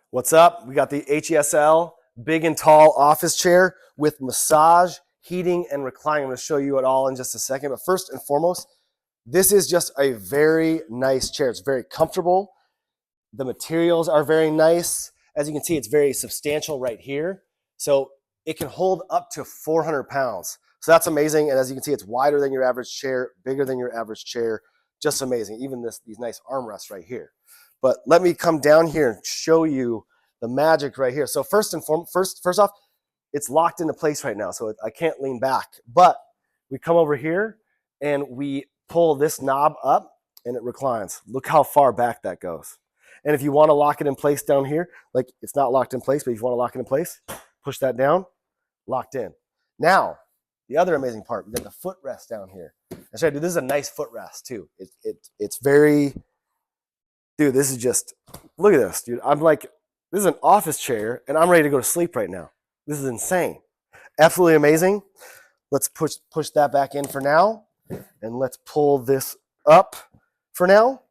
What's up? We got the HESL big and tall office chair with massage, heating, and reclining. I'm going to show you it all in just a second. But first and foremost, this is just a very nice chair. It's very comfortable. The materials are very nice. As you can see, it's very substantial right here. So it can hold up to 400 pounds. So that's amazing. And as you can see, it's wider than your average chair, bigger than your average chair. Just amazing. Even these nice armrests right here. But let me come down here and show you the magic right here. So first off, it's locked into place right now, so I can't lean back. But we come over here and we pull this knob up and it reclines. Look how far back that goes. And if you want to lock it in place down here, like it's not locked in place, but if you want to lock it in place, push that down, locked in. Now, the other amazing part, we got the footrest down here. That's right, dude, this is a nice footrest too. It's very... Dude, this is just, look at this, dude. I'm like, this is an office chair, and I'm ready to go to sleep right now. This is insane. Absolutely amazing. Let's push that back in for now, and let's pull this up for now.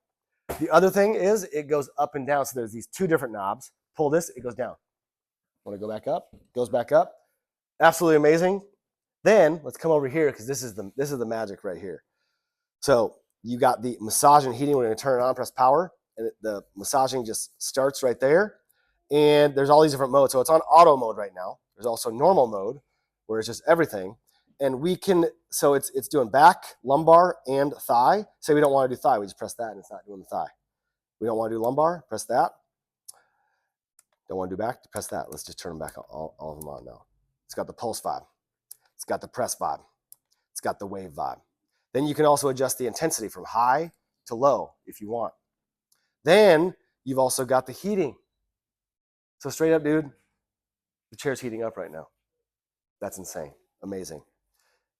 The other thing is it goes up and down, so there's these two different knobs. Pull this, it goes down. Want to go back up? Goes back up. Absolutely amazing. Then, let's come over here, because this is the magic right here. So, you got the massage and heating. We're going to turn it on, press power. And the massaging just starts right there. And there's all these different modes. So it's on auto mode right now. There's also normal mode, where it's just everything. And we can, so it's doing back, lumbar, and thigh. Say we don't want to do thigh, we just press that and it's not doing the thigh. We don't want to do lumbar, press that. Don't want to do back, press that. Let's just turn them back, all of them on now. It's got the pulse vibe. It's got the press vibe. It's got the wave vibe. Then you can also adjust the intensity from high to low if you want. Then you've also got the heating. So straight up, dude, the chair's heating up right now. That's insane. Amazing.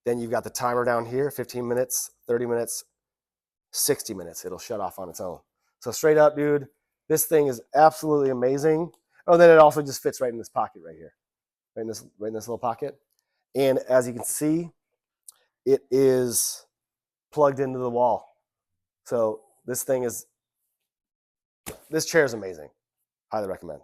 Then you've got the timer down here, 15 minutes, 30 minutes, 60 minutes. It'll shut off on its own. So straight up, dude, this thing is absolutely amazing. Oh, then it also just fits right in this pocket right here. Right in this little pocket. And as you can see, it is plugged into the wall. So this chair is amazing. Highly recommend.